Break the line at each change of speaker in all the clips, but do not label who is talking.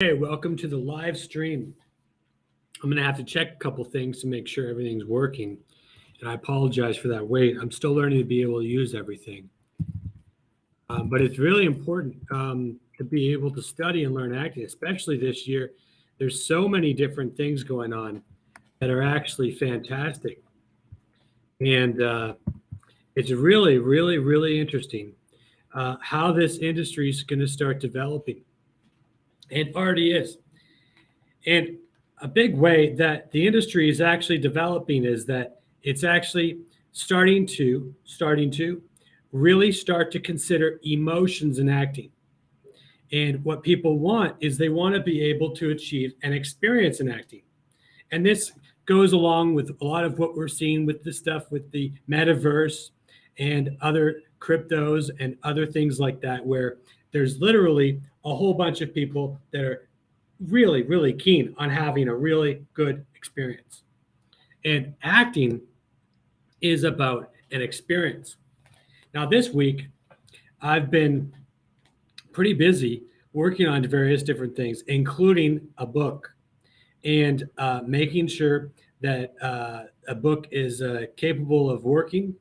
Hey, welcome to the live stream. I'm going to have to check a couple things to make sure everything's working. And I apologize for that wait. I'm still learning to be able to use everything. But it's really important to be able to study and learn acting, especially this year. There's so many different things going on that are actually fantastic. And it's really, really, really interesting how this industry is going to start developing. It already is. And a big way that the industry is actually developing is that it's actually starting to really start to consider emotions in acting. And what people want is they want to be able to achieve an experience in acting. And this goes along with a lot of what we're seeing with the stuff with the metaverse and other cryptos and other things like that, where there's literally a whole bunch of people that are really, really keen on having a really good experience. And acting is about an experience. Now, this week, I've been pretty busy working on various different things, including a book and making sure that a book is capable of working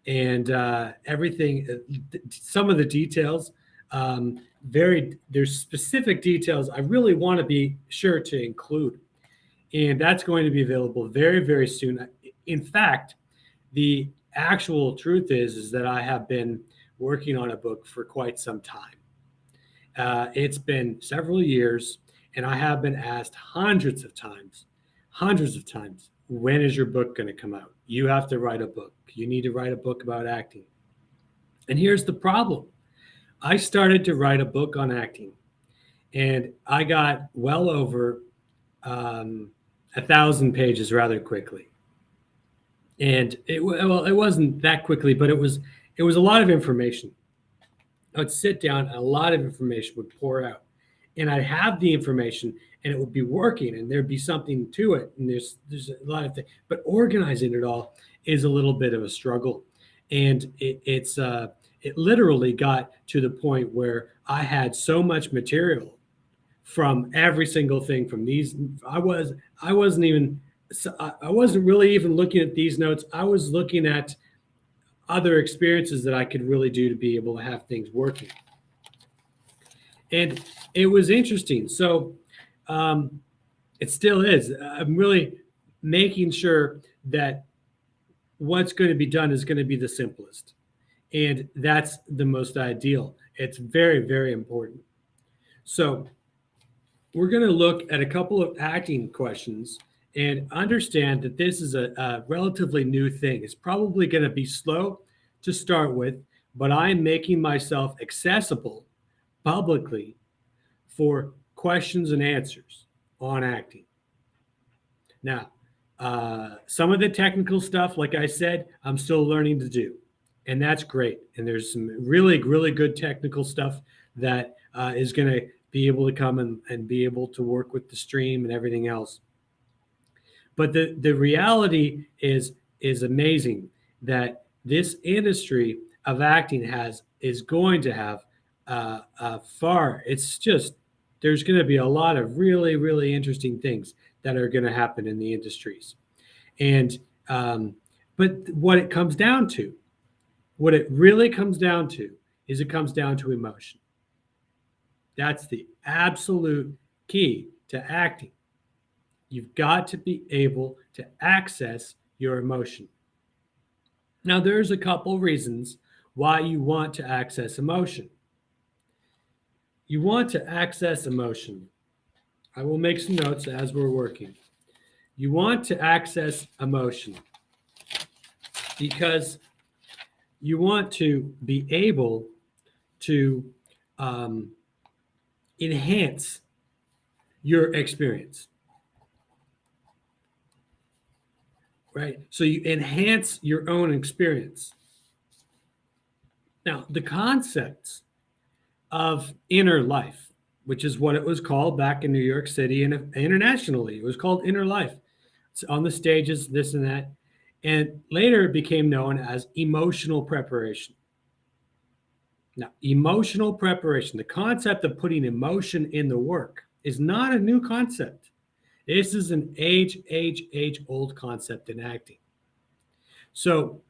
and everything. Some of the details, there's specific details I really want to be sure to include, and that's going to be available very, very soon. In fact, the actual truth is that I have been working on a book for quite some time. It's been several years, and I have been asked hundreds of times, when is your book going to come out? You have to write a book. You need to write a book about acting. And here's the problem. I started to write a book on acting, and I got well over 1,000 pages rather quickly. And it wasn't that quickly, but it was a lot of information. I would sit down and a lot of information would pour out, and I'd have the information and it would be working and there'd be something to it. And there's a lot of things, but organizing it all is a little bit of a struggle. And it literally got to the point where I had so much material from every single thing from these. I wasn't really even looking at these notes. I was looking at other experiences that I could really do to be able to have things working. And it was interesting. So it still is. I'm really making sure that what's going to be done is going to be the simplest. And that's the most ideal. It's very, very important. So we're going to look at a couple of acting questions and understand that this is a relatively new thing. It's probably going to be slow to start with, but I'm making myself accessible publicly for questions and answers on acting. Now, some of the technical stuff, like I said, I'm still learning to do, and that's great. And there's some really, really good technical stuff that is going to be able to come and be able to work with the stream and everything else. But the reality is amazing that this industry of acting is going to have it's just, there's going to be a lot of really, really interesting things that are going to happen in the industries. And but what it really comes down to is it comes down to emotion. That's the absolute key to acting. You've got to be able to access your emotion. Now, there's a couple reasons why you want to access emotion. You want to access emotion. I will make some notes as we're working. You want to access emotion because you want to be able to enhance your experience. Right? So you enhance your own experience. Now, the concepts of inner life, which is what it was called back in New York City and internationally, it was called inner life. It's on the stages, this and that. And later it became known as emotional preparation. Now, emotional preparation, the concept of putting emotion in the work is not a new concept. This is an age-old concept in acting. So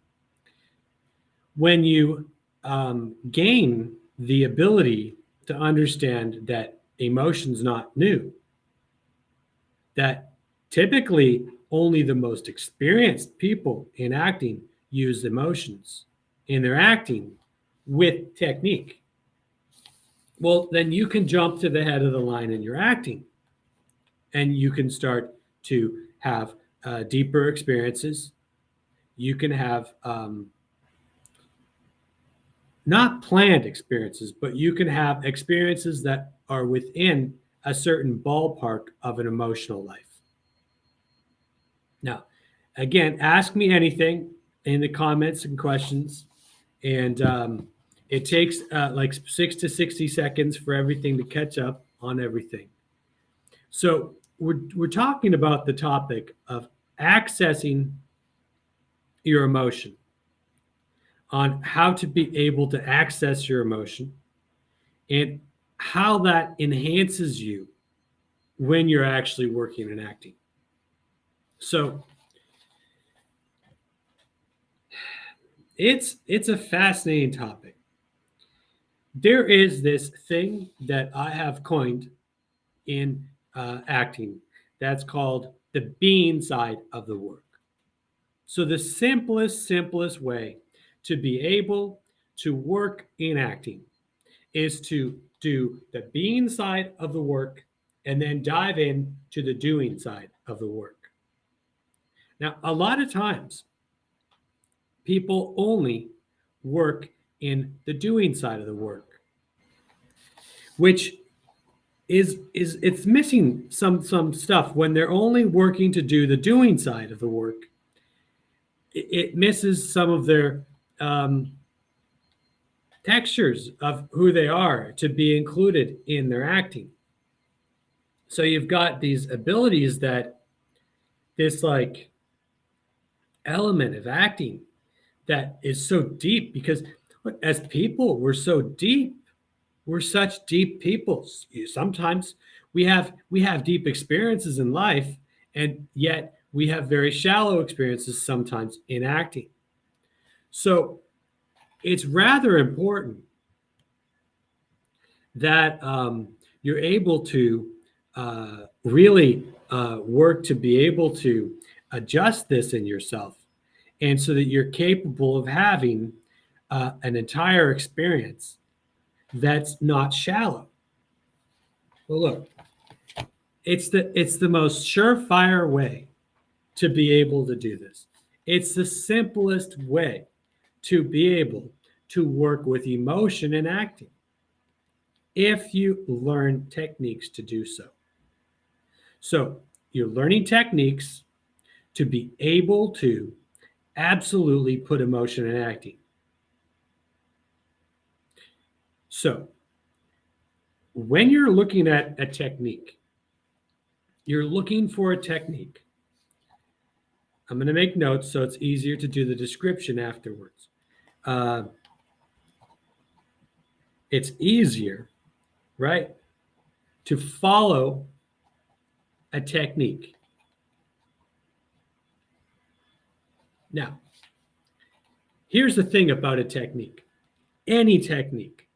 when you gain the ability to understand that emotion's not new, that typically only the most experienced people in acting use emotions in their acting with technique. Well, then you can jump to the head of the line in your acting, and you can start to have deeper experiences. You can have not planned experiences, but you can have experiences that are within a certain ballpark of an emotional life. Now, again, ask me anything in the comments and questions. And it takes like 6 to 60 seconds for everything to catch up on everything. So we're talking about the topic of accessing your emotion, on how to be able to access your emotion and how that enhances you when you're actually working and acting. So it's a fascinating topic. There is this thing that I have coined in acting that's called the being side of the work. So the simplest way to be able to work in acting is to do the being side of the work and then dive in to the doing side of the work. Now, a lot of times people only work in the doing side of the work, which is it's missing some stuff. When they're only working to do the doing side of the work, it misses some of their textures of who they are to be included in their acting. So you've got these abilities, that this like element of acting that is so deep, because look, as people, we're so deep. We're such deep people. Sometimes we have deep experiences in life, and yet we have very shallow experiences sometimes in acting. So it's rather important that you're able to really work to be able to adjust this in yourself, and so that you're capable of having an entire experience that's not shallow. Well, look, it's the most surefire way to be able to do this. It's the simplest way to be able to work with emotion in acting, if you learn techniques to do so. So you're learning techniques to be able to absolutely put emotion in acting. So when you're looking at a technique, you're looking for a technique. I'm going to make notes so it's easier to do the description afterwards. It's easier, right, to follow a technique. Now, here's the thing about a technique. Any technique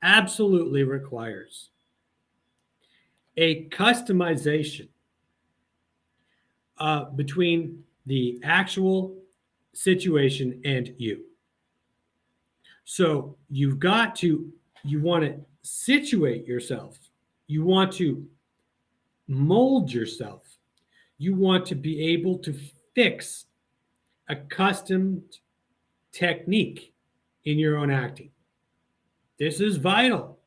absolutely requires a customization between the actual situation and you. So you want to situate yourself. You want to mold yourself. You want to be able to fix a custom technique in your own acting. This is vital.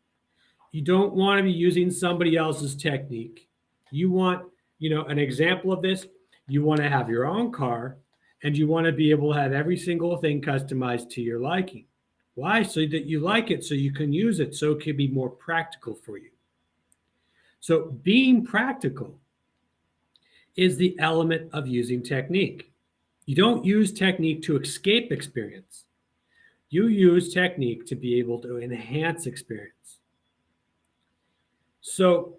You don't want to be using somebody else's technique. You want, an example of this, you want to have your own car, and you want to be able to have every single thing customized to your liking. Why? So that you like it, so you can use it, so it can be more practical for you. So being practical is the element of using technique. You don't use technique to escape experience. You use technique to be able to enhance experience. So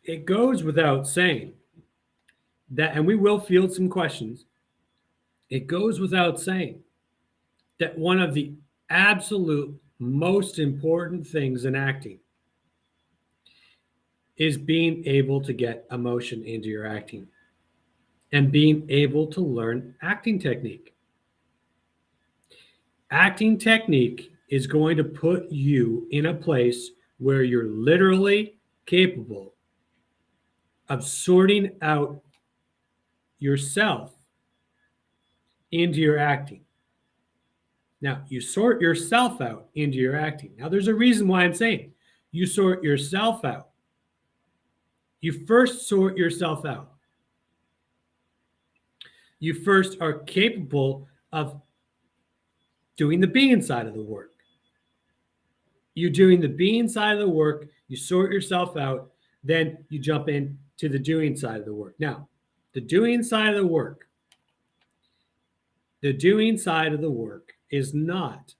it goes without saying that, and we will field some questions. It goes without saying that one of the absolute most important things in acting is being able to get emotion into your acting and being able to learn acting technique. Acting technique is going to put you in a place where you're literally capable of sorting out yourself into your acting. Now, you sort yourself out into your acting. Now, there's a reason why I'm saying you sort yourself out. You first sort yourself out. You first are capable of doing the being side of the work. You're doing the being side of the work, you sort yourself out, then you jump in to the doing side of the work. Now, the doing side of the work is not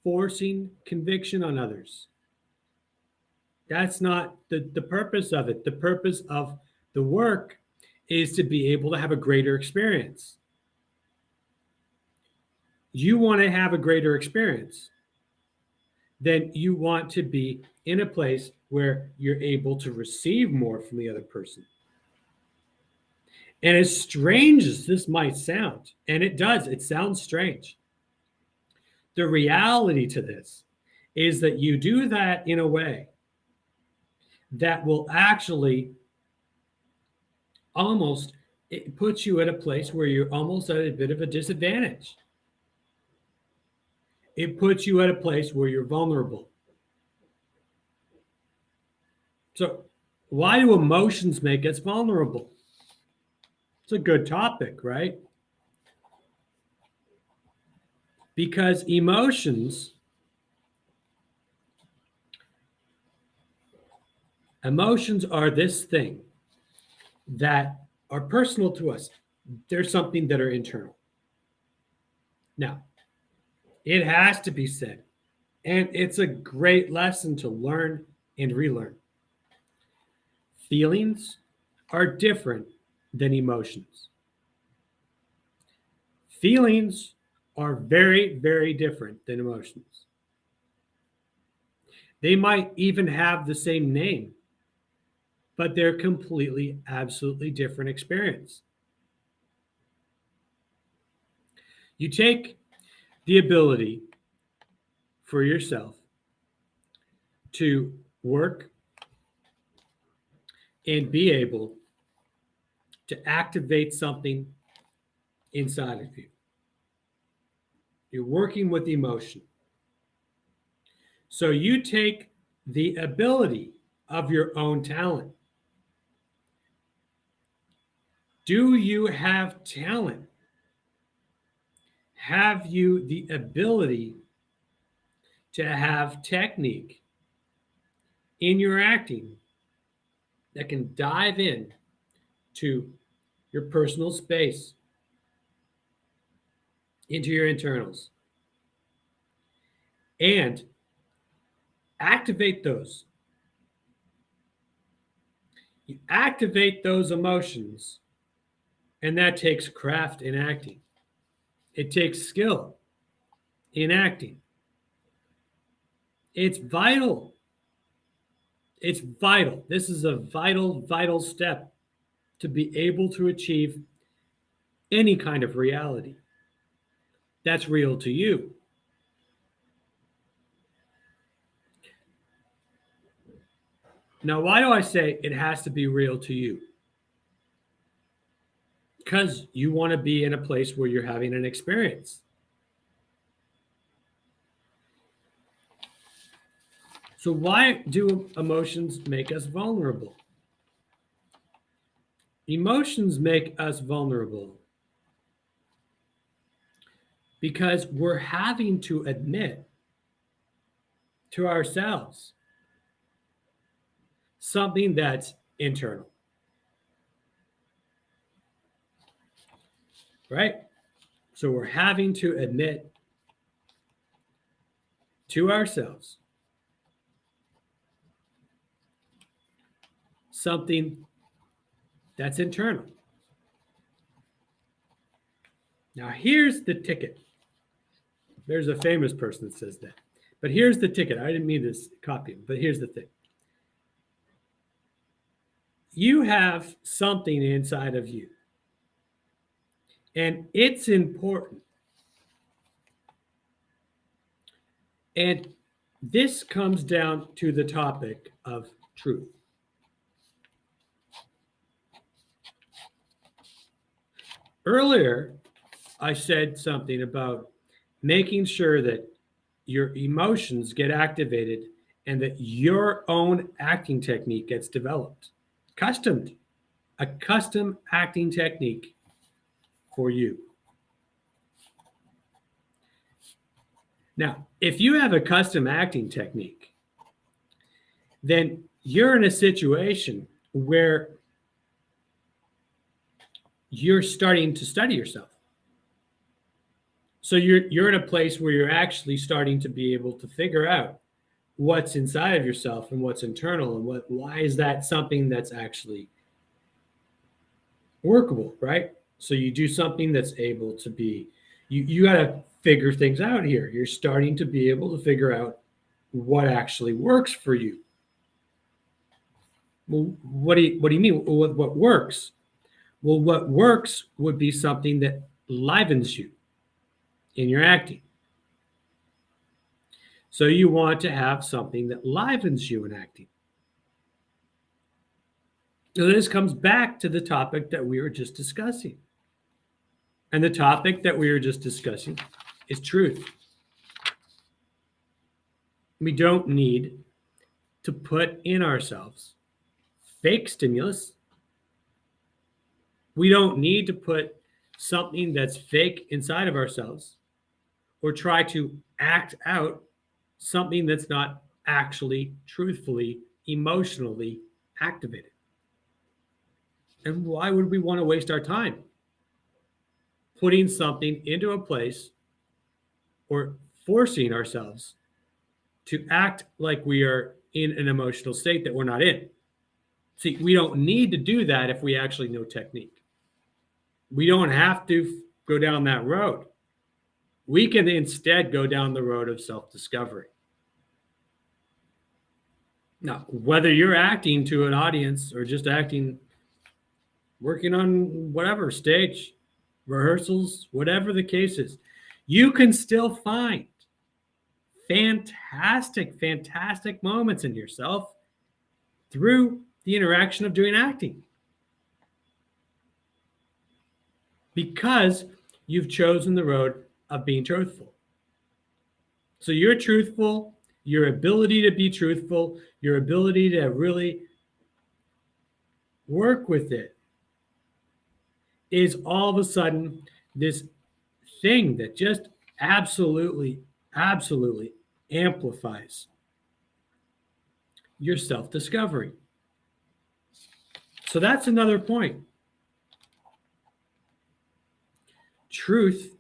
forcing conviction on others. That's not the purpose of it. The purpose of the work is to be able to have a greater experience. You want to have a greater experience, then you want to be in a place where you're able to receive more from the other person. And as strange as this might sound, and it does, it sounds strange. The reality to this is that you do that in a way that will actually almost, it puts you at a place where you're almost at a bit of a disadvantage. It puts you at a place where you're vulnerable. So, why do emotions make us vulnerable? It's a good topic, right? Because emotions are this thing that are personal to us. They're something that are internal. Now, it has to be said, and it's a great lesson to learn and relearn. Feelings are different than emotions. Feelings are very, very different than emotions. They might even have the same name, but they're completely, absolutely different experience. You take the ability for yourself to work and be able to activate something inside of you. You're working with emotion. So you take the ability of your own talent. Do you have talent? Have you the ability to have technique in your acting that can dive in to your personal space, into your internals, and activate those? You activate those emotions, and that takes craft in acting. It takes skill in acting. It's vital. It's vital. This is a vital, vital step to be able to achieve any kind of reality that's real to you. Now, why do I say it has to be real to you? Because you want to be in a place where you're having an experience. So, why do emotions make us vulnerable? Emotions make us vulnerable because we're having to admit to ourselves something that's internal, right? So we're having to admit to ourselves something that's internal. Now, here's the ticket. There's a famous person that says that. But here's the ticket. I didn't mean to copy him, but here's the thing. You have something inside of you, and it's important. And this comes down to the topic of truth. Earlier, I said something about making sure that your emotions get activated and that your own acting technique gets developed. A custom acting technique for you. Now, if you have a custom acting technique, then you're in a situation where you're starting to study yourself. So you're in a place where you're actually starting to be able to figure out what's inside of yourself and what's internal and why is that something that's actually workable, right? So you do something that's able to be, you got to figure things out here. You're starting to be able to figure out what actually works for you. Well, what do you mean? What works? Well, what works would be something that livens you in your acting. So you want to have something that livens you in acting. So this comes back to the topic that we were just discussing. And the topic that we were just discussing is truth. We don't need to put in ourselves fake stimulus. We don't need to put something that's fake inside of ourselves or try to act out something that's not actually truthfully, emotionally activated. And why would we want to waste our time putting something into a place or forcing ourselves to act like we are in an emotional state that we're not in? See, we don't need to do that if we actually know technique. We don't have to go down that road. We can instead go down the road of self-discovery. Now, whether you're acting to an audience or just acting, working on whatever stage, rehearsals, whatever the case is, you can still find fantastic moments in yourself through the interaction of doing acting. Because you've chosen the road of being truthful. So you're truthful, your ability to be truthful, your ability to really work with it is all of a sudden this thing that just absolutely amplifies your self-discovery. So that's another point. Truth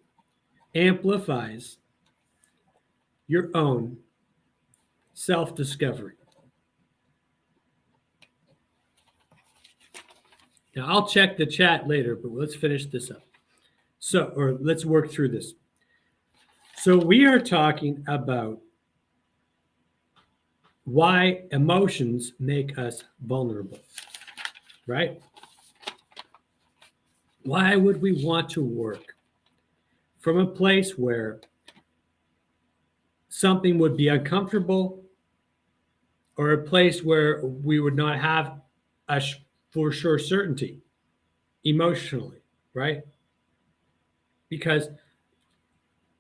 amplifies your own self-discovery. Now, I'll check the chat later, but let's finish this up. Or let's work through this. So we are talking about why emotions make us vulnerable, right? Why would we want to work from a place where something would be uncomfortable or a place where we would not have a for sure certainty emotionally, right? Because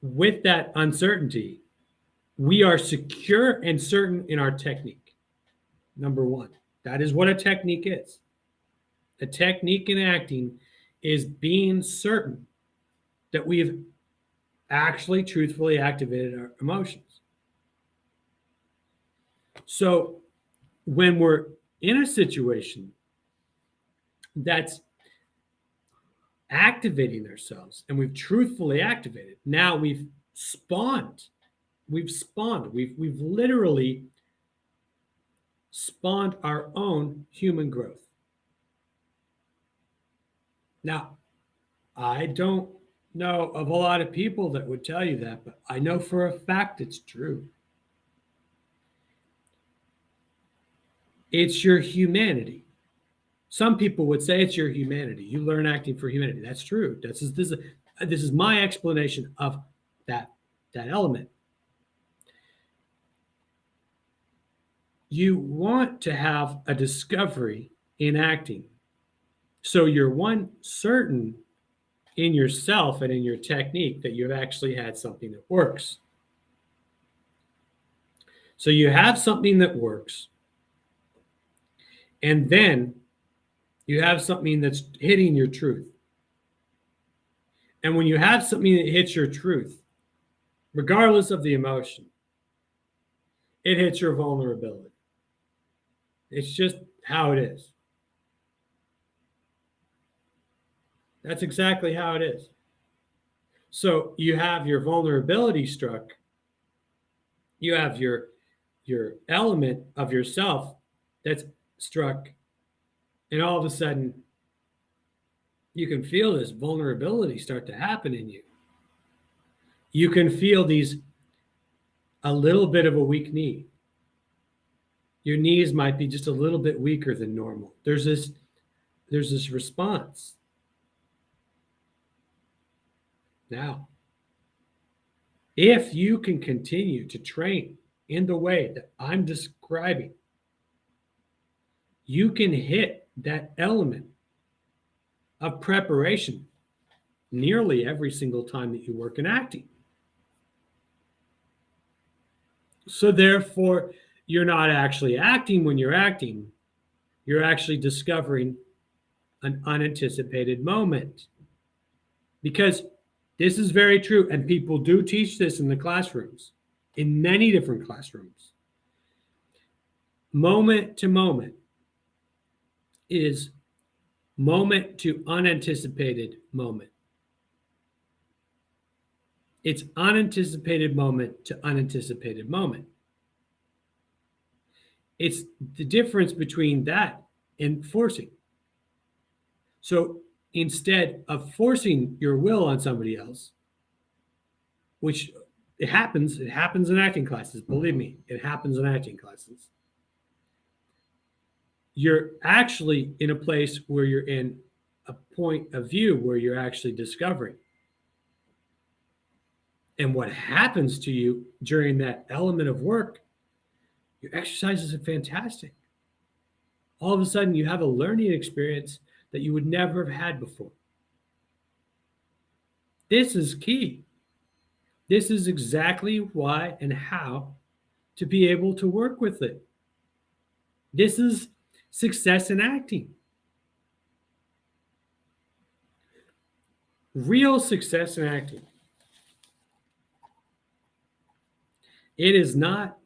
with that uncertainty, we are secure and certain in our technique. Number one, that is what a technique is. A technique in acting is being certain that we've actually truthfully activated our emotions. So when we're in a situation that's activating ourselves and we've truthfully activated, now we've spawned we've spawned, we've literally spawned our own human growth. Now, I don't know of a lot of people that would tell you that, but I know for a fact it's true. It's your humanity. Some people would say it's your humanity. You learn acting for humanity. That's true. This is my explanation of that element. You want to have a discovery in acting. So you're certain in yourself and in your technique that you've actually had something that works. So you have something that works, and then you have something that's hitting your truth. And when you have something that hits your truth, regardless of the emotion, it hits your vulnerability. It's just how it is. That's exactly how it is. So you have your vulnerability struck. You have your element of yourself that's struck. And all of a sudden, you can feel this vulnerability start to happen in you. You can feel a little bit of a weak knee. Your knees might be just a little bit weaker than normal. There's this response. Now, if you can continue to train in the way that I'm describing, you can hit that element of preparation nearly every single time that you work in acting. So therefore, you're not actually acting when you're acting. You're actually discovering an unanticipated moment. Because this is very true, and people do teach this in the classrooms, in many different classrooms. Moment to moment is moment to unanticipated moment. It's unanticipated moment to unanticipated moment. It's the difference between that and forcing. So instead of forcing your will on somebody else, which it happens in acting classes, believe me, it happens in acting classes. You're actually in a place where you're in a point of view where you're actually discovering. And what happens to you during that element of work, your exercises are fantastic. All of a sudden, you have a learning experience that you would never have had before. This is key. This is exactly why and how to be able to work with it. This is success in acting. Real success in acting. It is not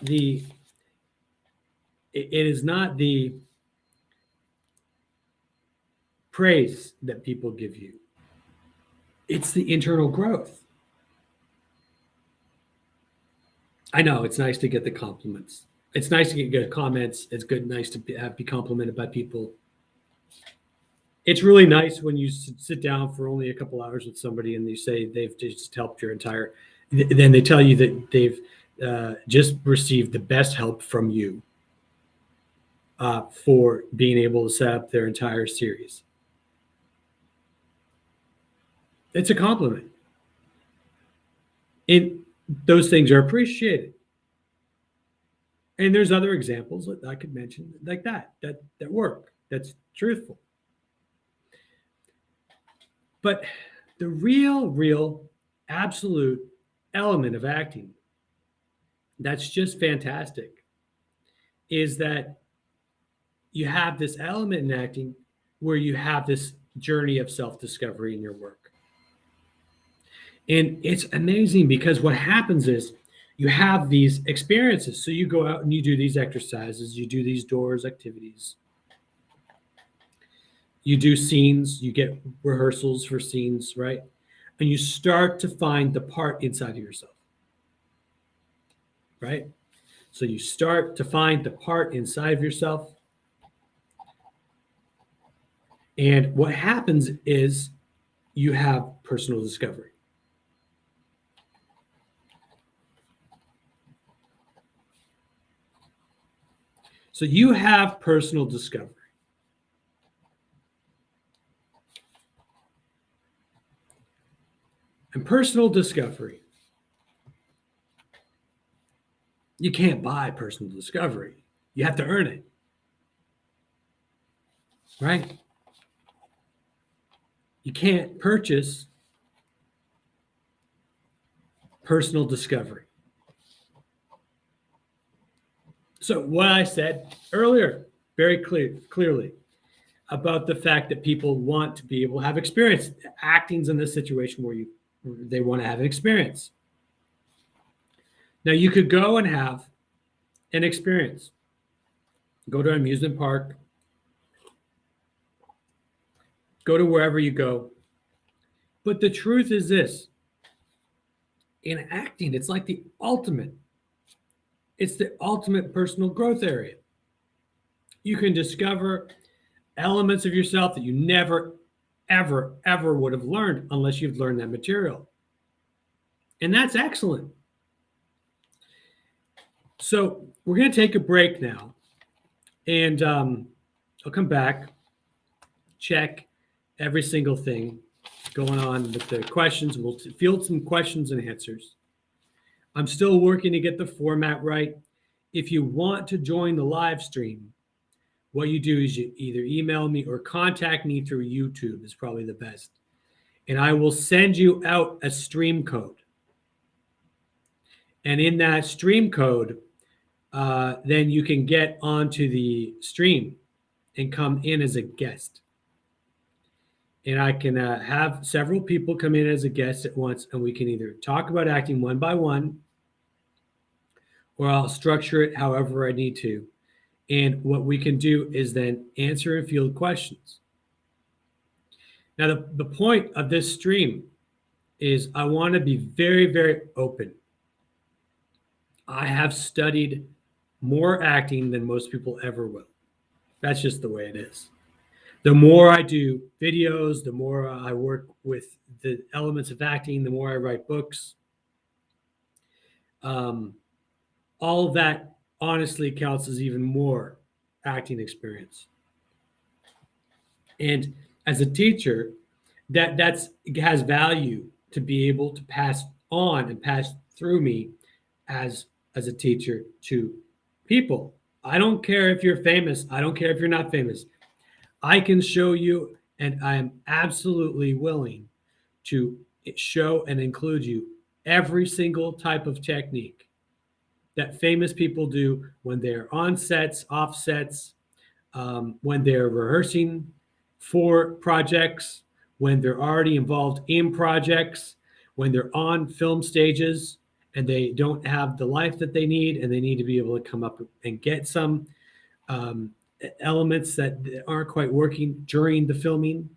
the praise that people give you. It's the internal growth. I know it's nice to get the compliments. It's nice to get good comments. It's nice to be complimented by people. It's really nice when you sit down for only a couple hours with somebody and you say they've just helped your entire. Then they tell you that they've just received the best help from you for being able to set up their entire series. It's a compliment. And those things are appreciated. And there's other examples that I could mention like that work. That's truthful. But the real, absolute element of acting that's just fantastic is that you have this element in acting where you have this journey of self-discovery in your work. And it's amazing because what happens is you have these experiences. So you go out and you do these exercises, you do these doors activities, you do scenes, you get rehearsals for scenes, right? and you start to find the part inside of yourself, right? So you start to find the part inside of yourself. And what happens is you have personal discovery. So you have personal discovery. And personal discovery, you can't buy personal discovery. You have to earn it. Right? You can't purchase personal discovery. So what I said earlier, very clearly, about the fact that people want to be able to have experience. Acting's in this situation where they want to have an experience. Now you could go and have an experience. Go to an amusement park. Go to wherever you go. But the truth is this. In acting, it's like the ultimate. It's the ultimate personal growth area. You can discover elements of yourself that you never, ever, ever would have learned unless you've learned that material. And that's excellent. So we're going to take a break now. And I'll come back, check every single thing going on with the questions. We'll field some questions and answers. I'm still working to get the format right. If you want to join the live stream, what you do is you either email me or contact me through YouTube is probably the best. And I will send you out a stream code. And in that stream code, then you can get onto the stream and come in as a guest. And I can have several people come in as a guest at once, and we can either talk about acting one by one, or I'll structure it however I need to. And what we can do is then answer and field questions. Now, the point of this stream is I want to be very, very open. I have studied more acting than most people ever will. That's just the way it is. The more I do videos, the more I work with the elements of acting, the more I write books. All of that honestly counts as even more acting experience. And as a teacher, that has value to be able to pass on and pass through me as a teacher to people. I don't care if you're famous. I don't care if you're not famous. I can show you, and I am absolutely willing to show and include you every single type of technique that famous people do when they're on sets, off sets, when they're rehearsing for projects, when they're already involved in projects, when they're on film stages and they don't have the life that they need and they need to be able to come up and get some elements that aren't quite working during the filming.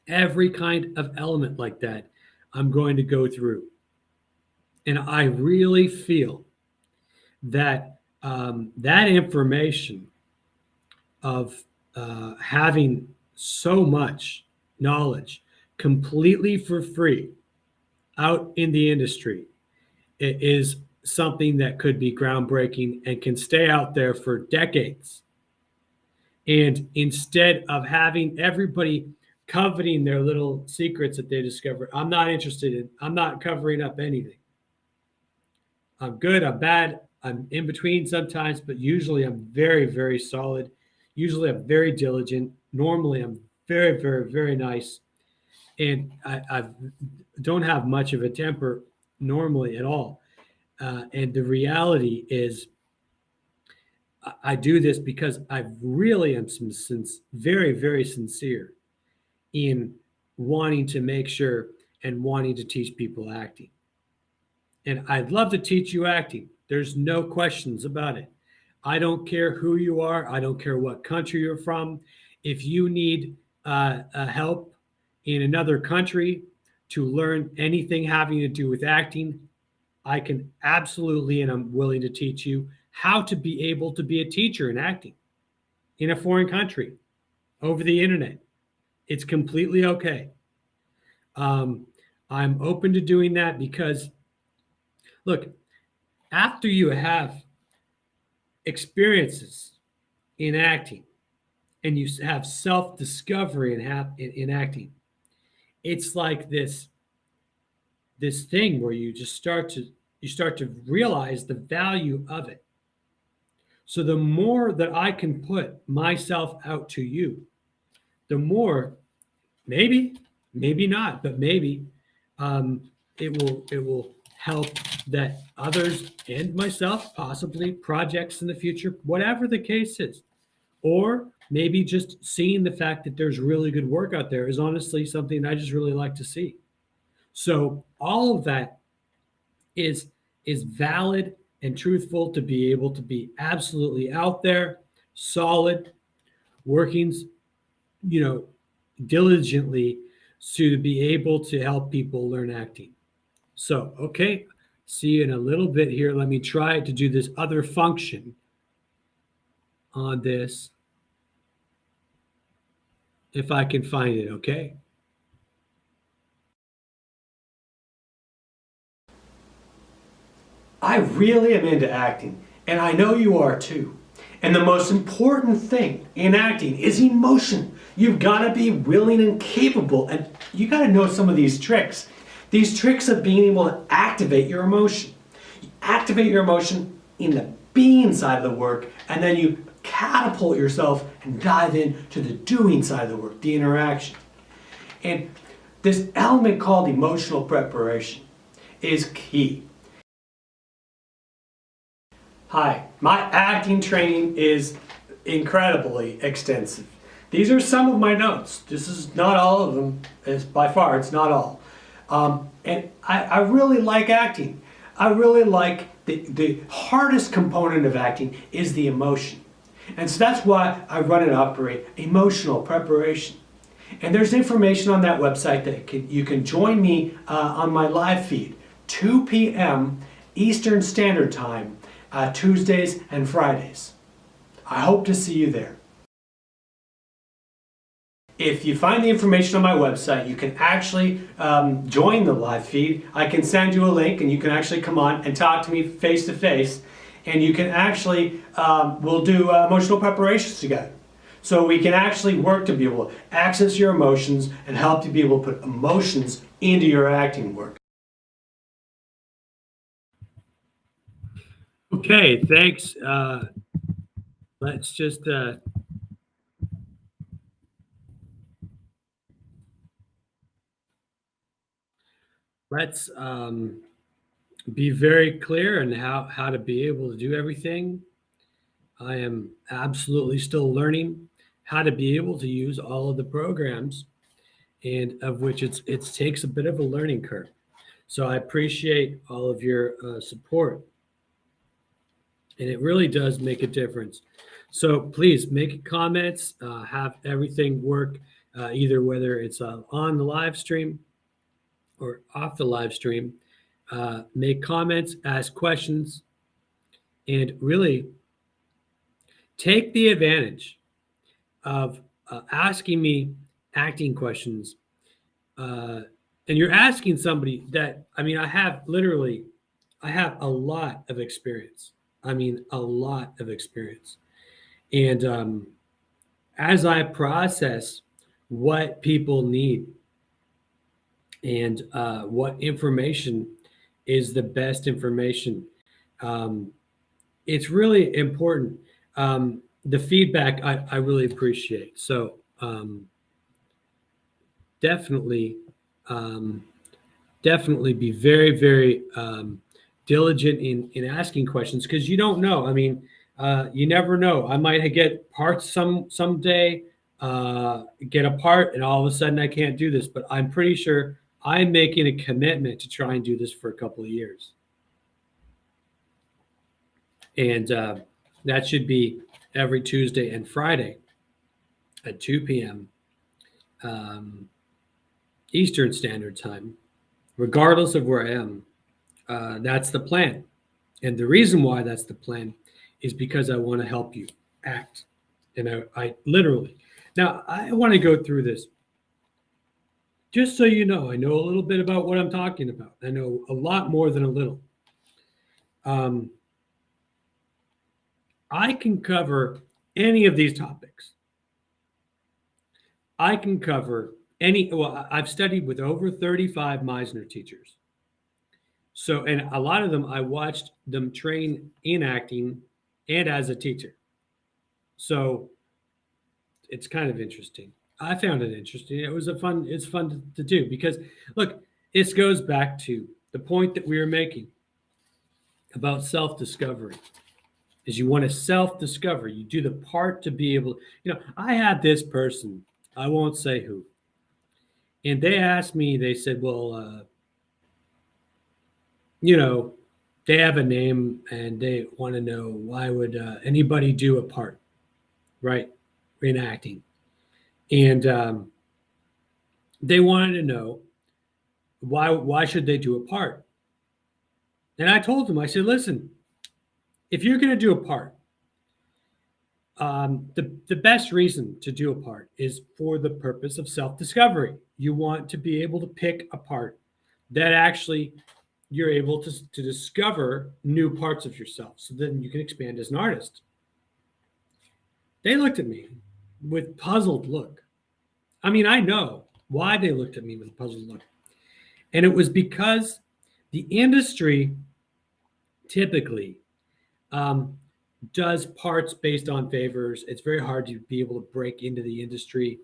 Every kind of element like that, I'm going to go through. And I really feel that that information of having so much knowledge completely for free out in the industry, it is something that could be groundbreaking and can stay out there for decades. And instead of having everybody coveting their little secrets that they discover, I'm not interested in. I'm not covering up anything. I'm good, I'm bad, I'm in between sometimes, but usually I'm very, very solid. Usually I'm very diligent. Normally I'm very, very, very nice. And I don't have much of a temper normally at all. And the reality is I do this because I really am very, very sincere in wanting to make sure and wanting to teach people acting. And I'd love to teach you acting. There's no questions about it. I don't care who you are. I don't care what country you're from. If you need help in another country to learn anything having to do with acting, I can absolutely, and I'm willing to teach you how to be able to be a teacher in acting in a foreign country over the internet. It's completely okay. I'm open to doing that because, look, after you have experiences in acting and you have self-discovery in acting, it's like this thing where you start to realize the value of it. So the more that I can put myself out to you, the more, maybe, maybe not, but maybe, it will help that others and myself, possibly projects in the future, whatever the case is, or maybe just seeing the fact that there's really good work out there is honestly something I just really like to see. So all of that is valid and truthful to be able to be absolutely out there, solid, working, you know, diligently to be able to help people learn acting. So, okay, see you in a little bit here. Let me try to do this other function on this if I can find it, okay? I really am into acting, and I know you are too. And the most important thing in acting is emotion. You've got to be willing and capable, and you got to know some of these tricks. These tricks of being able to activate your emotion. You activate your emotion in the being side of the work, and then you catapult yourself and dive into the doing side of the work, the interaction. And this element called emotional preparation is key. Hi, my acting training is incredibly extensive. These are some of my notes. This is not all of them. By far, it's not all. And I really like acting. I really like the hardest component of acting is the emotion. And so that's why I run and operate emotional preparation. And there's information on that website that you can join me on my live feed, 2 p.m. Eastern Standard Time, Tuesdays and Fridays. I hope to see you there. If you find the information on my website, you can actually join the live feed. I can send you a link and you can actually come on and talk to me face to face. And you can actually, we'll do emotional preparations together. So we can actually work to be able to access your emotions and help you be able to put emotions into your acting work. Okay, thanks. Let's just let's be very clear in how to be able to do everything. I am absolutely still learning how to be able to use all of the programs, and of which it takes a bit of a learning curve. So I appreciate all of your support, and it really does make a difference. So please make comments, have everything work, either whether it's on the live stream or off the live stream. Make comments, ask questions, and really take the advantage of asking me acting questions. And you're asking somebody that, I mean, I have a lot of experience. I mean, a lot of experience. And as I process what people need and what information is the best information, it's really important. The feedback I really appreciate. So definitely, definitely be very, very diligent in asking questions, because you don't know. I mean, you never know. I might get parts someday, get a part, and all of a sudden I can't do this. But I'm pretty sure I'm making a commitment to try and do this for a couple of years. And that should be every Tuesday and Friday at 2 p.m. Eastern Standard Time. regardless of where I am. That's the plan. And the reason why that's the plan is because I want to help you act. And I literally, now I want to go through this. Just so you know, I know a little bit about what I'm talking about. I know a lot more than a little. I can cover any of these topics. I can cover I've studied with over 35 Meisner teachers. So, and a lot of them, I watched them train in acting and as a teacher. So it's kind of interesting. I found it interesting. It's fun to do because look, this goes back to the point that we were making about self-discovery is you want to self-discover. You do the part to be able, I had this person, I won't say who, and they asked me, they said, well, they have a name and they want to know why would anybody do a part, right, in acting. And they wanted to know why should they do a part. And I told them, I said, listen, if you're going to do a part, the best reason to do a part is for the purpose of self-discovery. You want to be able to pick a part that actually you're able to discover new parts of yourself so then you can expand as an artist. They looked at me with puzzled look. I mean, I know why they looked at me with a puzzled look. And it was because the industry typically does parts based on favors. It's very hard to be able to break into the industry.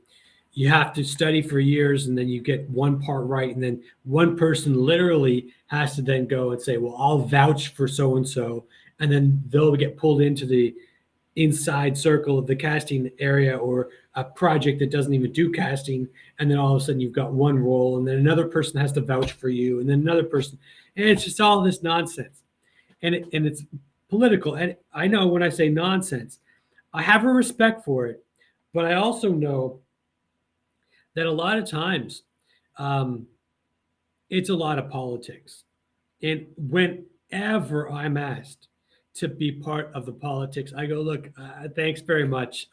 You have to study for years and then you get one part right. And then one person literally has to then go and say, well, I'll vouch for so-and-so. And then they'll get pulled into the inside circle of the casting area or a project that doesn't even do casting. And then all of a sudden you've got one role and then another person has to vouch for you and then another person. And it's just all this nonsense. And it's political. And I know when I say nonsense, I have a respect for it, but I also know that a lot of times it's a lot of politics. And whenever I'm asked to be part of the politics, I go, look, thanks very much.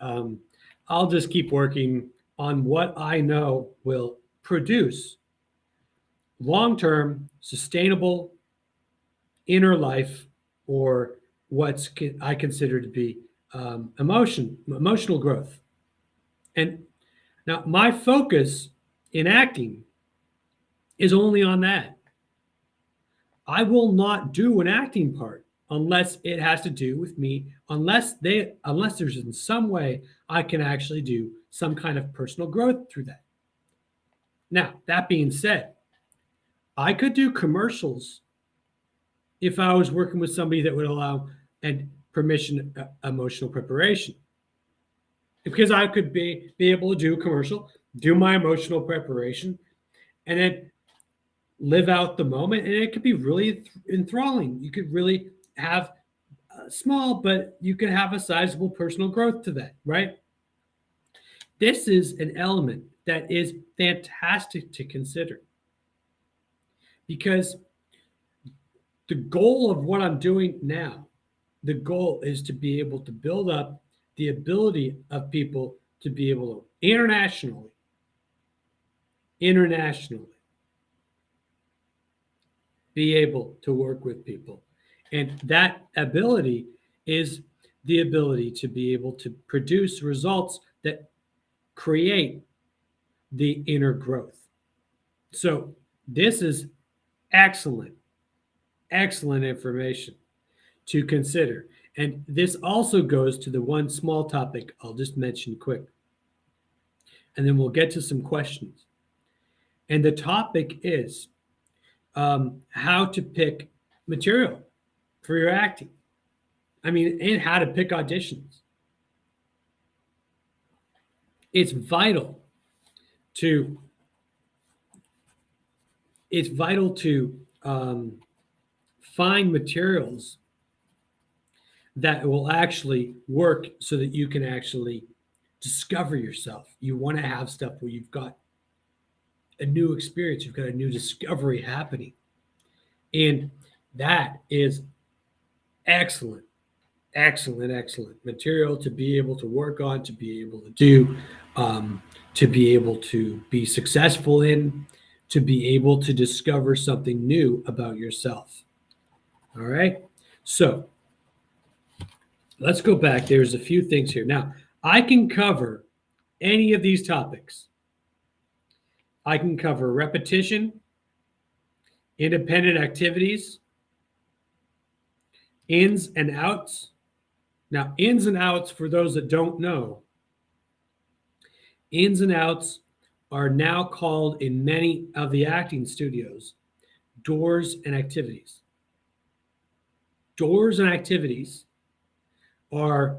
I'll just keep working on what I know will produce long-term, sustainable inner life, or I consider to be emotional growth. And now my focus in acting is only on that. I will not do an acting part unless it has to do with me, unless there's in some way I can actually do some kind of personal growth through that. Now, that being said, I could do commercials if I was working with somebody that would allow and permission emotional preparation. Because I could be able to do a commercial, do my emotional preparation, and then live out the moment. And it could be really enthralling. You could really have small, but you can have a sizable personal growth to that, right? This is an element that is fantastic to consider because the goal of what I'm doing now, the goal is to be able to build up the ability of people to be able to internationally be able to work with people. And that ability is the ability to be able to produce results that create the inner growth. So this is excellent information to consider. And this also goes to the one small topic I'll just mention quick. And then we'll get to some questions. And the topic is how to pick material for your acting. I mean, and how to pick auditions. It's vital to find materials that will actually work so that you can actually discover yourself. You want to have stuff where you've got a new experience. You've got a new discovery happening. And that is excellent, excellent material to be able to work on, to be able to do, to be able to be successful in, to be able to discover something new about yourself. All right. So let's go back. There's a few things here. Now, I can cover any of these topics. I can cover repetition, independent activities, ins and outs. Now, ins and outs, for those that don't know, ins and outs are now called in many of the acting studios doors and activities. Doors and activities are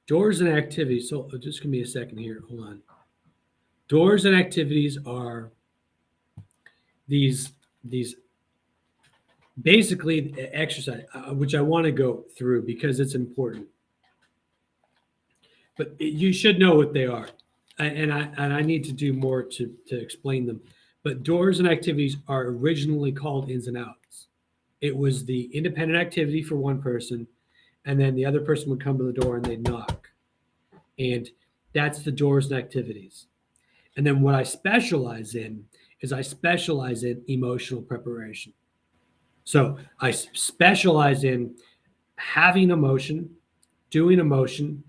doors and activities. So just give me a second here. Hold on. Doors and activities are these basically exercise, which I want to go through because it's important. But you should know what they are, and I need to do more to explain them. But doors and activities are originally called ins and outs. It was the independent activity for one person, and then the other person would come to the door and they'd knock. And that's the doors and activities. And then what I specialize in is I specialize in emotional preparation. So I specialize in having emotion, doing emotion,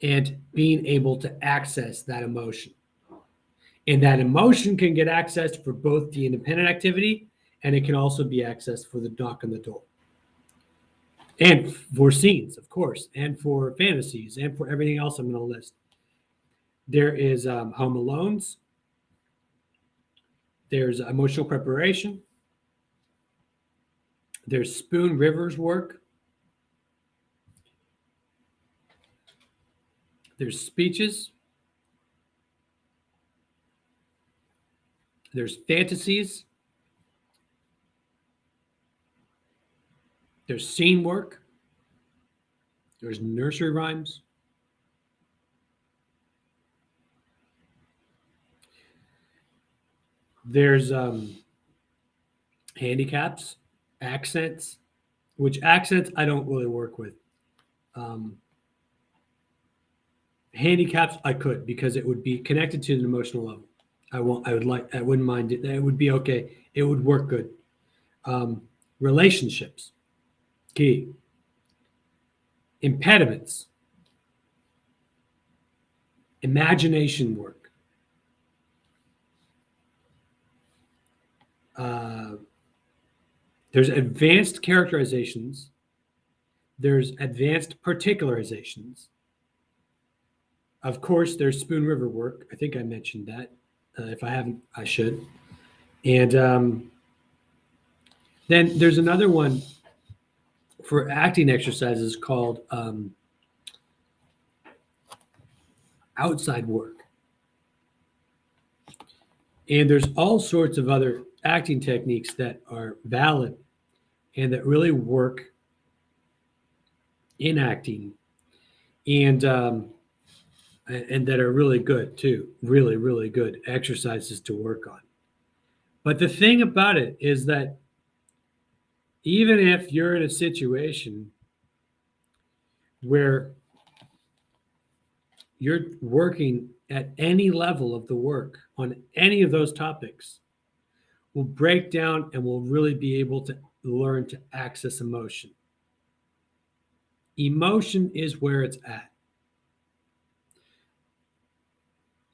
and being able to access that emotion. And that emotion can get accessed for both the independent activity, and it can also be accessed for the knock on the door. And for scenes, of course, and for fantasies, and for everything else I'm going to list. There is Home Alones. There's emotional preparation. There's Spoon River's work. There's speeches. There's fantasies. There's scene work. There's nursery rhymes. There's handicaps, accents, which accents I don't really work with. Handicaps I could, because it would be connected to an emotional level. I wouldn't mind it. It would be okay. It would work good. Relationships, key. Impediments, imagination work. There's advanced characterizations. There's advanced particularizations. Of course, there's Spoon River work. I think I mentioned that. If I haven't, I should. And then there's another one for acting exercises called outside work. And there's all sorts of other acting techniques that are valid and that really work in acting, and that are really good too. Really, really good exercises to work on. But the thing about it is that even if you're in a situation where you're working at any level of the work on any of those topics, we'll break down and we'll really be able to learn to access emotion. Emotion is where it's at.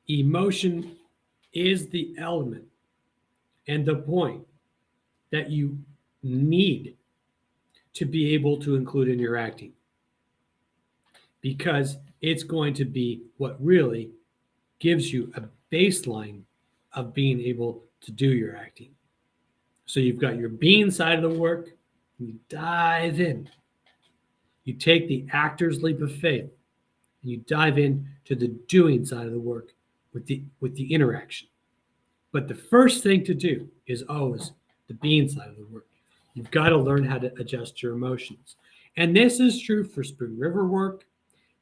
Emotion is the element and the point that you need to be able to include in your acting, because it's going to be what really gives you a baseline of being able to do your acting. So you've got your being side of the work, you dive in. You take the actor's leap of faith, and you dive in to the doing side of the work with the interaction. But the first thing to do is always the being side of the work. You've got to learn how to adjust your emotions. And this is true for Spoon River work.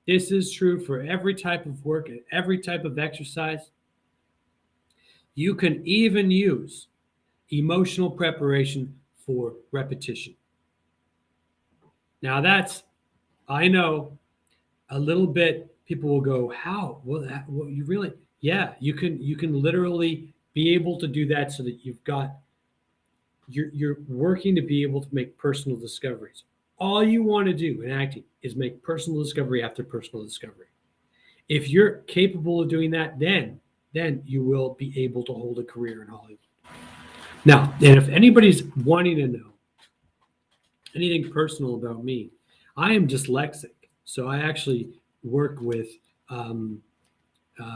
This is true for every type of work and every type of exercise. You can even use emotional preparation for repetition. Now that's, I know, a little bit, people will go, how? Well, you really, yeah, you can literally be able to do that so that you're working to be able to make personal discoveries. All you want to do in acting is make personal discovery after personal discovery. If you're capable of doing that, then you will be able to hold a career in Hollywood. Now, and if anybody's wanting to know anything personal about me, I am dyslexic. So I actually work with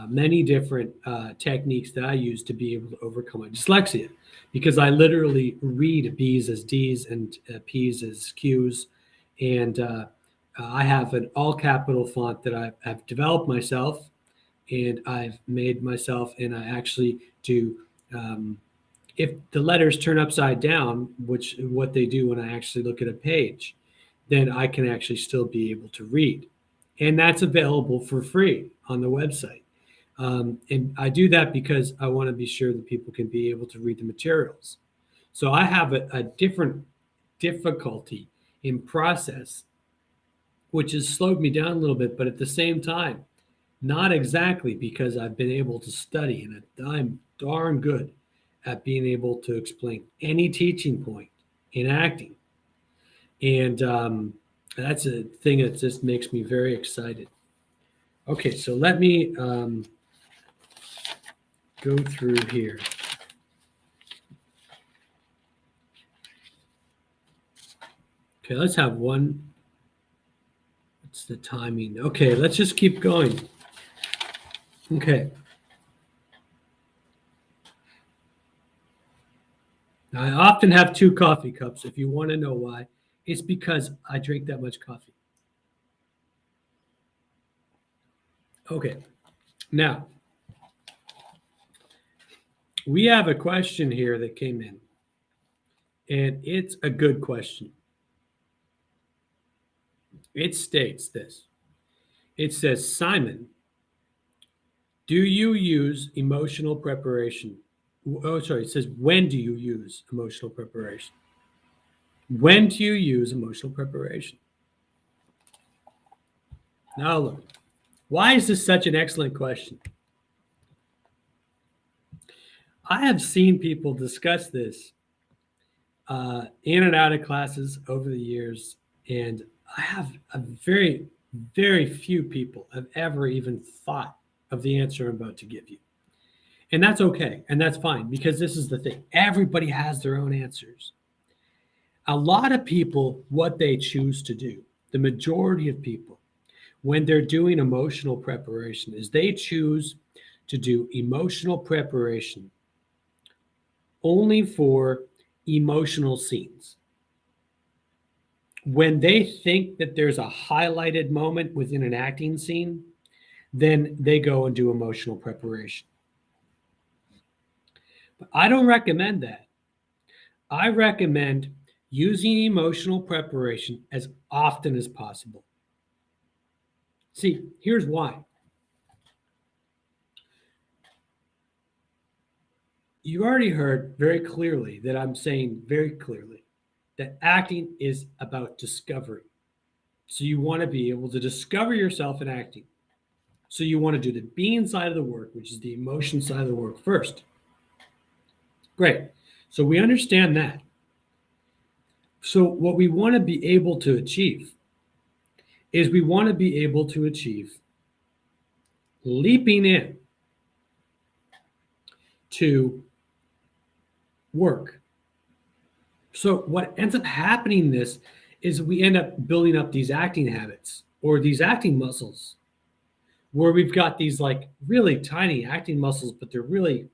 many different techniques that I use to be able to overcome my dyslexia, because I literally read B's as D's and P's as Q's. And I have an all capital font that I've developed myself, and I've made myself, and I actually do. If the letters turn upside down, which what they do when I actually look at a page, then I can actually still be able to read. And that's available for free on the website. And I do that because I want to be sure that people can be able to read the materials. So I have a different difficulty in process, which has slowed me down a little bit, but at the same time, not exactly, because I've been able to study and I'm darn good at being able to explain any teaching point in acting. And that's a thing that just makes me very excited. Okay, so let me go through here. Okay, let's have one. What's the timing? Okay, let's just keep going. Okay. Now, I often have 2 coffee cups. If you want to know why, it's because I drink that much coffee. Okay, now we have a question here that came in, and it's a good question. It states this. It says, Simon, do you use emotional preparation? Oh, sorry, it says, when do you use emotional preparation? When do you use emotional preparation? Now look, why is this such an excellent question? I have seen people discuss this in and out of classes over the years, and I have a very, very few people have ever even thought of the answer I'm about to give you. And that's okay, and that's fine, because this is the thing. Everybody has their own answers. A lot of people, what they choose to do, the majority of people, when they're doing emotional preparation, is they choose to do emotional preparation only for emotional scenes. When they think that there's a highlighted moment within an acting scene, then they go and do emotional preparation. But I don't recommend that. I recommend using emotional preparation as often as possible. See, here's why. You already heard very clearly that I'm saying very clearly that acting is about discovery. So you want to be able to discover yourself in acting. So you want to do the being side of the work, which is the emotion side of the work first. Great. So we understand that. So what we want to be able to achieve is we want to be able to achieve leaping in to work. So what ends up happening this is we end up building up these acting habits or these acting muscles, where we've got these like really tiny acting muscles, but they're really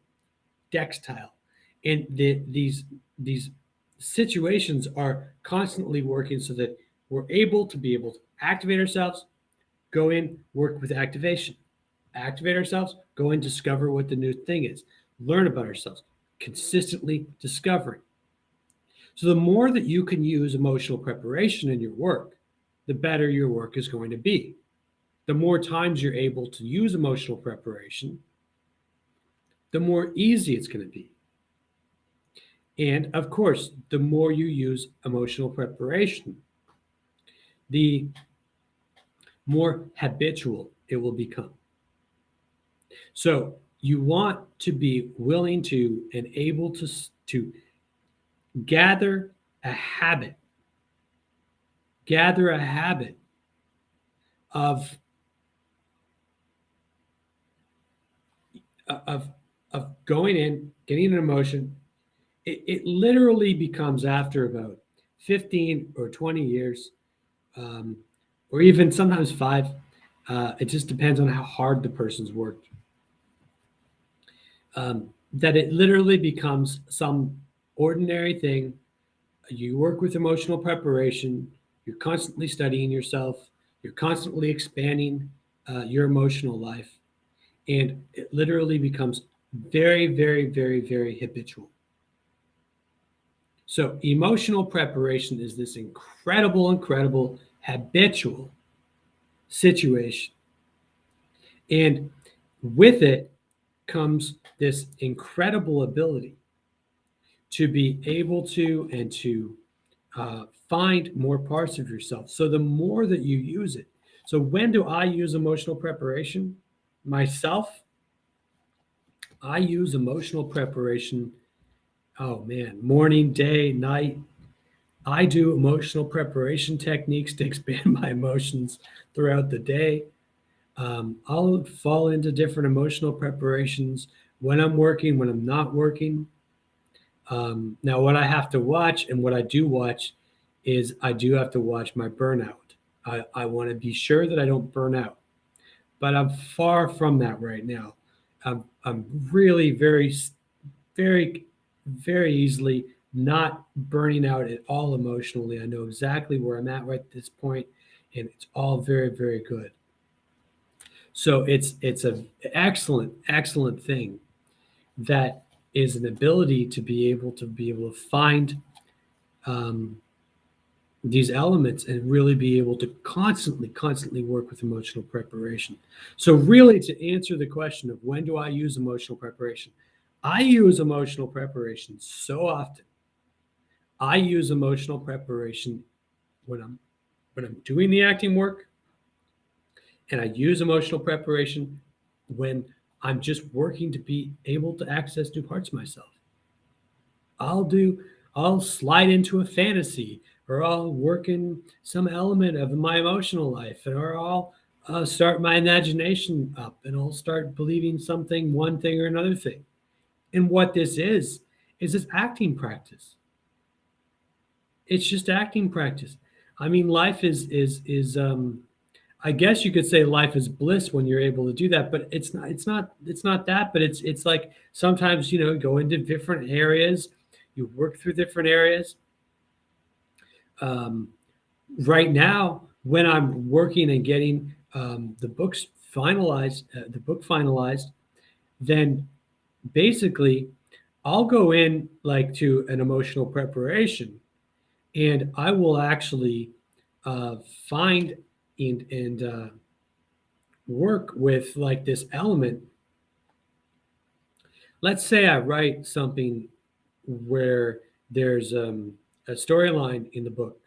dextile. And these situations are constantly working so that we're able to activate ourselves, go in, work with activation, activate ourselves, go and discover what the new thing is, learn about ourselves, consistently discovering. So the more that you can use emotional preparation in your work, the better your work is going to be. the more times you're able to use emotional preparation, the more easy it's going to be. And of course, the more you use emotional preparation, the more habitual it will become. So you want to be willing to and able to gather a habit, gather a habit of of of going in, getting an emotion. It literally becomes after about 15 or 20 years, um, or even sometimes 5. It just depends on how hard the person's worked. That it literally becomes some ordinary thing. You work with emotional preparation, you're constantly studying yourself, you're constantly expanding your emotional life, and it literally becomes very, very, very, very habitual. So, emotional preparation is this incredible, incredible habitual situation. And with it comes this incredible ability to be able to and to find more parts of yourself. So, the more that you use it. So, when do I use emotional preparation? Myself, I use emotional preparation. Oh man, morning, day, night. I do emotional preparation techniques to expand my emotions throughout the day. I'll fall into different emotional preparations when I'm working, when I'm not working. Now, what I have to watch and what I do watch is I do have to watch my burnout. I want to be sure that I don't burn out, but I'm far from that right now. I'm really very, very easily not burning out at all emotionally. I know exactly where I'm at right at this point, and it's all very, very good. So it's a excellent, excellent thing that is an ability to be able to find um, these elements and really be able to constantly work with emotional preparation. So really, to answer the question of when do I use emotional preparation, I use emotional preparation so often. I use emotional preparation when I'm doing the acting work, and I use emotional preparation when I'm just working to be able to access new parts of myself. I'll do I'll slide into a fantasy, or I'll work in some element of my emotional life, or I'll start my imagination up, and I'll start believing something, one thing or another thing. And what this is this acting practice. It's just acting practice. I mean, life is I guess you could say life is bliss when you're able to do that, but it's not that, but it's like sometimes, go into different areas, you work through different areas. Um, right now, when I'm working and getting the book finalized, then basically I'll go in like to an emotional preparation, and I will actually uh, find and work with like this element. Let's say I write something where there's a storyline in the book,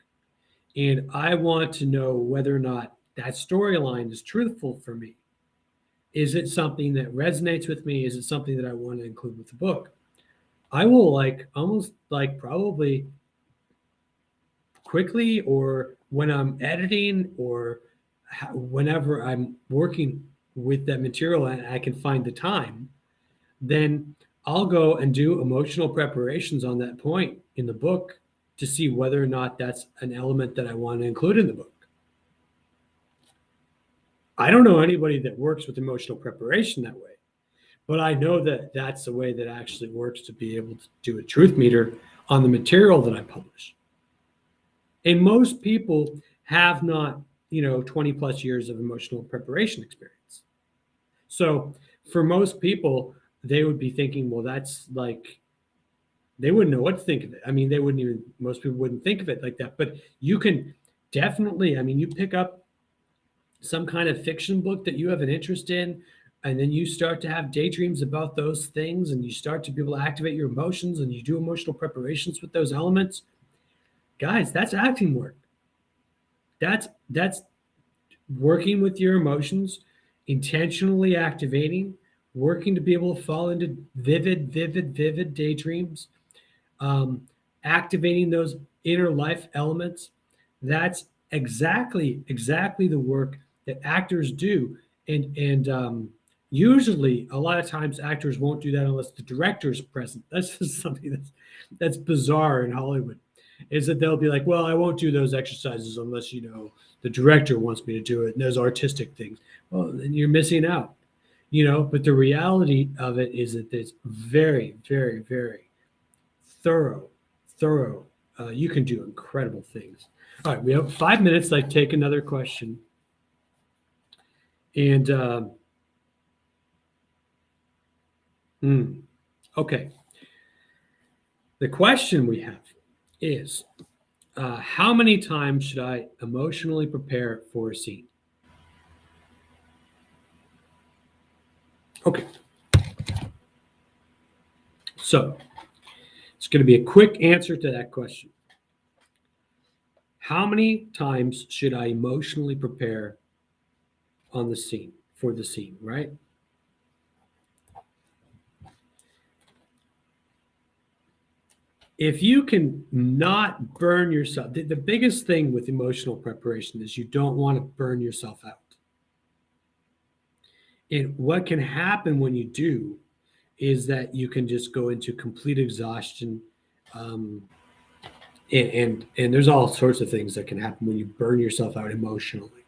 and I want to know whether or not that storyline is truthful for me. Is it something that resonates with me? Is it something that I want to include with the book? I will like almost like probably quickly, or when I'm editing, or whenever I'm working with that material and I can find the time, then I'll go and do emotional preparations on that point in the book to see whether or not that's an element that I want to include in the book. I don't know anybody that works with emotional preparation that way, but I know that that's the way that actually works to be able to do a truth meter on the material that I publish. And most people have not, 20 plus years of emotional preparation experience. So for most people, they would be thinking, well, that's like, they wouldn't know what to think of it. I mean, most people wouldn't think of it like that. But you can definitely, I mean, you pick up some kind of fiction book that you have an interest in, and then you start to have daydreams about those things, and you start to be able to activate your emotions, and you do emotional preparations with those elements, guys, that's acting work. That's working with your emotions, intentionally activating, working to be able to fall into vivid daydreams, um, activating those inner life elements. That's exactly the work that actors do, and usually a lot of times actors won't do that unless the director is present. That's just something that's bizarre in Hollywood, is that they'll be like, well, I won't do those exercises unless the director wants me to do it, and those artistic things. Well, then you're missing out, but the reality of it is that it's very thorough thorough. You can do incredible things. All right, we have 5 minutes. Like, take another question. And okay, the question we have is, how many times should I emotionally prepare for a scene? Okay, so it's going to be a quick answer to that question. How many times should I emotionally prepare on the scene, for the scene, right? If you can not burn yourself, the biggest thing with emotional preparation is you don't want to burn yourself out. And what can happen when you do is that you can just go into complete exhaustion. Um, and there's all sorts of things that can happen when you burn yourself out emotionally.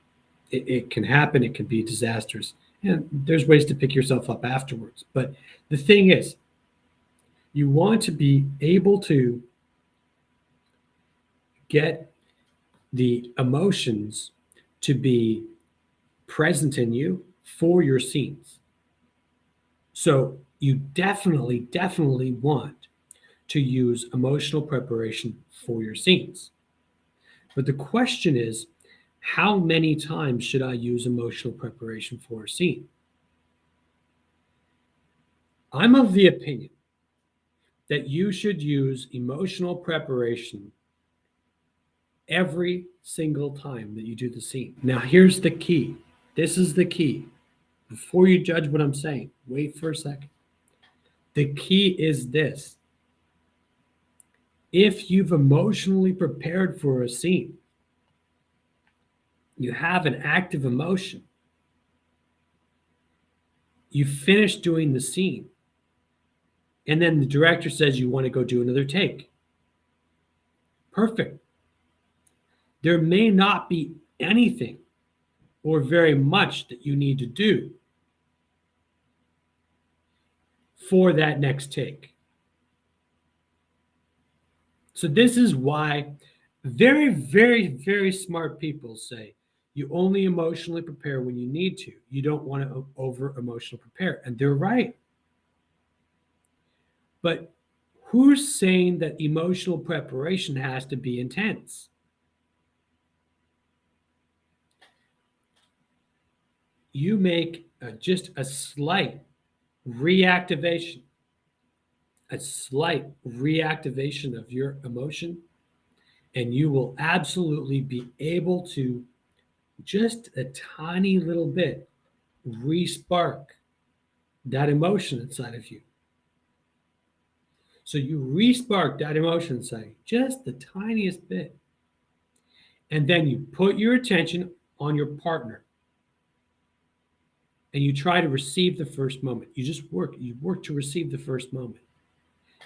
It can happen, it can be disastrous. And there's ways to pick yourself up afterwards. But the thing is, you want to be able to get the emotions to be present in you for your scenes. So you definitely want to use emotional preparation for your scenes. But the question is, how many times should I use emotional preparation for a scene? I'm of the opinion that you should use emotional preparation every single time that you do the scene. Now, here's the key. This is the key. Before you judge what I'm saying, wait for a second. The key is this. If you've emotionally prepared for a scene, you have an active emotion, you finish doing the scene, and then the director says you want to go do another take. Perfect. There may not be anything or very much that you need to do for that next take. So this is why very smart people say you only emotionally prepare when you need to. You don't want to over emotional prepare. And they're right. But who's saying that emotional preparation has to be intense? You make just a slight reactivation of your emotion, and you will absolutely be able to just a tiny little bit re-spark that emotion inside of you. So you re-spark that emotion inside, just the tiniest bit. And then you put your attention on your partner and you try to receive the first moment. You work to receive the first moment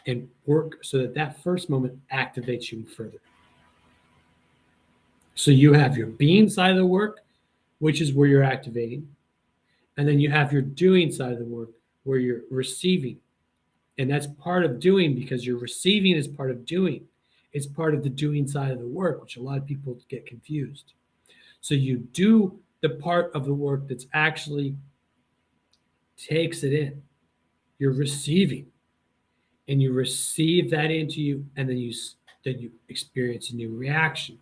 and work so that that first moment activates you further. So you have your being side of the work, which is where you're activating. And then you have your doing side of the work where you're receiving. And that's part of doing, because your receiving is part of doing. It's part of the doing side of the work, which a lot of people get confused. So you do the part of the work that's actually takes it in. You're receiving, and you receive that into you, and then you experience a new reaction.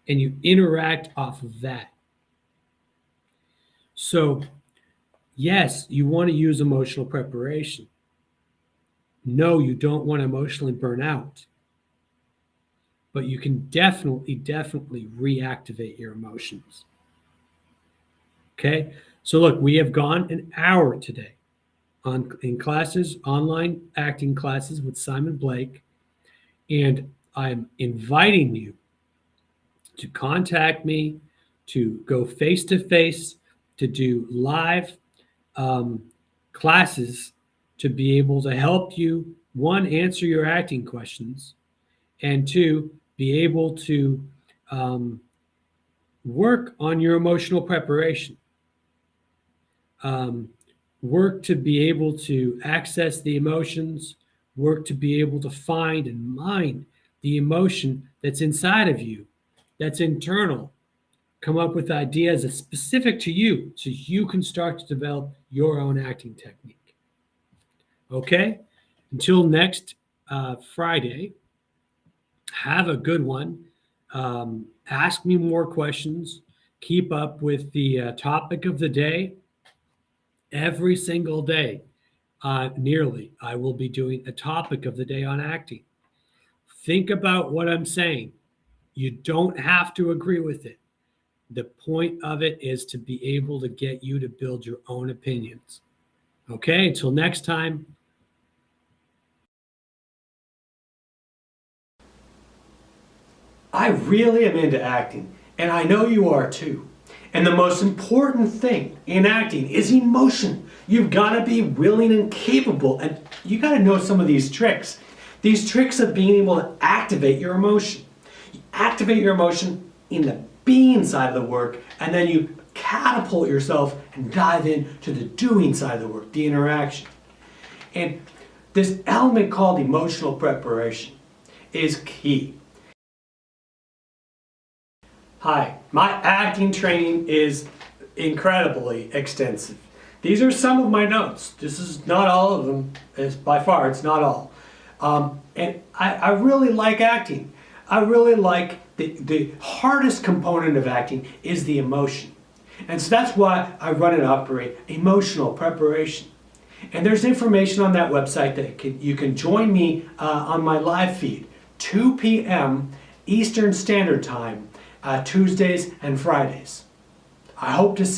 and you interact off of that. So, yes, you want to use emotional preparation. No, you don't want to emotionally burn out. But you can definitely reactivate your emotions. Okay? So look, we have gone an hour today in classes, online acting classes with Simon Blake, and I'm inviting you to contact me, to go face to face, to do live classes, to be able to help you, one, answer your acting questions, and two, be able to work on your emotional preparation. Work to be able to access the emotions, work to be able to find and mind the emotion that's inside of you, that's internal. Come up with ideas that's specific to you so you can start to develop your own acting technique. Okay? Until next Friday, have a good one. Ask me more questions. Keep up with the topic of the day. Every single day, nearly, I will be doing a topic of the day on acting. Think about what I'm saying. You don't have to agree with it. The point of it is to be able to get you to build your own opinions. Okay, until next time.
I really am into acting, and I know you are too. And the most important thing in acting is emotion. You've got to be willing and capable, and you got to know some of these tricks. These tricks of being able to activate your emotion. You activate your emotion in the being side of the work, and then you catapult yourself and dive into the doing side of the work, the interaction. And this element called emotional preparation is key. Hi, my acting training is incredibly extensive. These are some of my notes. This is not all of them. By far, it's not all. And I really like acting. I really like the hardest component of acting is the emotion. And so that's why I run and operate emotional preparation. And there's information on that website that you can join me on my live feed, 2 p.m. Eastern Standard Time, Tuesdays and Fridays. I hope to see